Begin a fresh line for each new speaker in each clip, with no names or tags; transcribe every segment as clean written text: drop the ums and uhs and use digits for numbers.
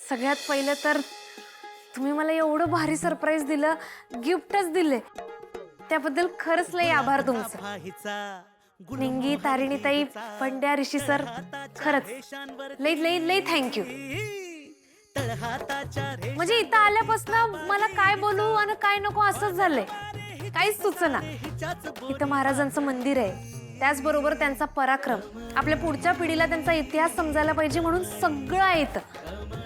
सगळ्यात पहिलं तर तुम्ही मला एवढं भारी सरप्राईज दिलं, गिफ्टच दिले, त्याबद्दल खरंच लई आभार तुमचं. निंगी, तारिणीताई, पंड्या, ऋषी सर, खरंच लई लई लई थँक्यू. म्हणजे इथं आल्यापासून मला काय बोलू आणि काय नको असंच झालंय, काहीच सुचना. इथं महाराजांचं मंदिर आहे, त्याचबरोबर त्यांचा पराक्रम, आपल्या पुढच्या पिढीला त्यांचा इतिहास समजायला पाहिजे म्हणून सगळं आहे इथं.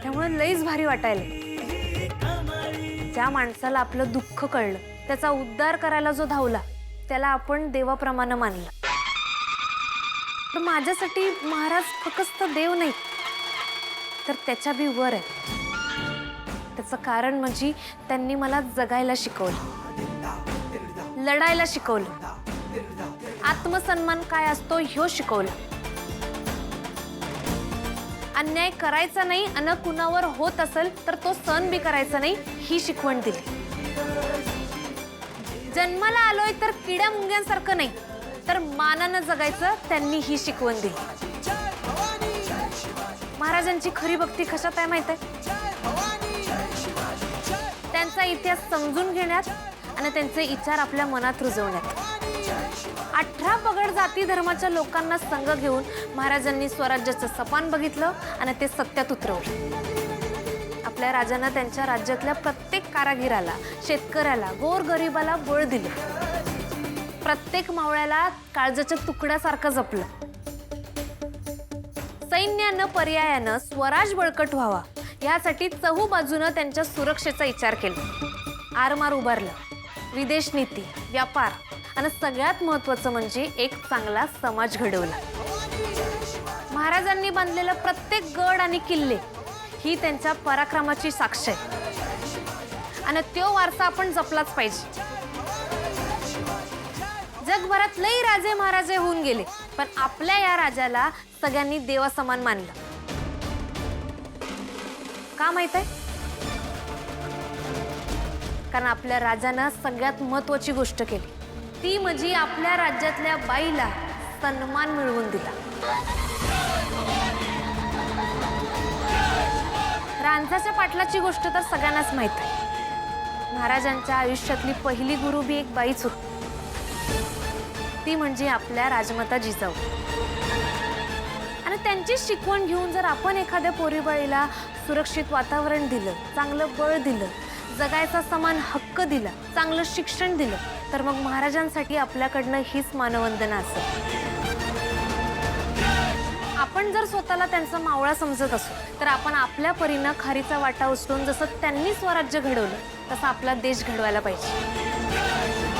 त्यामुळे लईच भारी वाटायला. ज्या माणसाला आपलं दुःख कळलं, त्याचा उद्धार करायला जो धावला, त्याला आपण देवाप्रमाणे मानलं. तर माझ्यासाठी महाराज फक्त देव नाही, तर त्याच्या बी वर आहे. त्याचं कारण म्हणजे त्यांनी मला जगायला शिकवलं, लढायला शिकवलं, आत्मसन्मान काय असतो ह्यो शिकवलं, अन्याय करायचा नाही आणि कुणावर होत असेल तर तो सहन बी करायचा नाही ही शिकवण दिली. जन्माला आलोय तर किड्या मुंग्यांसारखं नाही, तर मानानं जगायचं त्यांनी ही शिकवण दिली. महाराजांची खरी भक्ती कशात आहे माहित आहे? त्यांचा इतिहास समजून घेण्यात आणि त्यांचे विचार आपल्या मनात रुजवण्यात. 18 पगड जाती धर्माच्या लोकांना संग घेऊन महाराजांनी स्वराज्याचं सपान बघितलं आणि ते सत्यात उतरवलं. आपल्या राजानं त्यांच्या राज्यातल्या प्रत्येक कारागिराला, शेतकऱ्याला, गोरगरिबाला बळ दिलं. प्रत्येक मावळ्याला काळजाच्या तुकड्यासारखं जपलं. सैन्यानं पर्यायानं स्वराज बळकट व्हावा यासाठी चहूबाजूनं त्यांच्या सुरक्षेचा विचार केला. आरमार उभारलं, विदेश नीती, व्यापार आणि सगळ्यात महत्त्वाचं म्हणजे एक चांगला समाज घडवला. महाराजांनी बांधलेलं प्रत्येक गड आणि किल्ले ही त्यांच्या पराक्रमाची साक्ष आहे आणि तो वारसा आपण जपलाच पाहिजे. जगभरात लई राजे महाराजे होऊन गेले, पण आपल्या या राजाला सगळ्यांनी देवासमान मानलं. का माहित आहे? कारण आपल्या राजानं सगळ्यात महत्त्वाची गोष्ट केली, ती म्हणजे आपल्या राज्यातल्या बाईला सन्मान मिळवून दिला. रांझाच्या पाटलाची गोष्ट तर सगळ्यांनाच माहित आहे. महाराजांच्या आयुष्यातली पहिली गुरु बी एक बाईच होती, ती म्हणजे आपल्या राजमाता जिजाऊ. आणि त्यांची शिकवण घेऊन जर आपण एखाद्या पोरीबाळीला सुरक्षित वातावरण दिलं, चांगलं बळ दिलं, जगायचा समान हक्क दिला, चांगलं शिक्षण दिलं, तर मग महाराजांसाठी आपल्याकडनं हीच मानवंदना असेल. आपण जर स्वतःला त्यांचा मावळा समजत असू, तर आपण आपल्या परीनं खारीचा वाटा उचलून जसं त्यांनी स्वराज्य घडवलं तसं आपला देश घडवायला पाहिजे.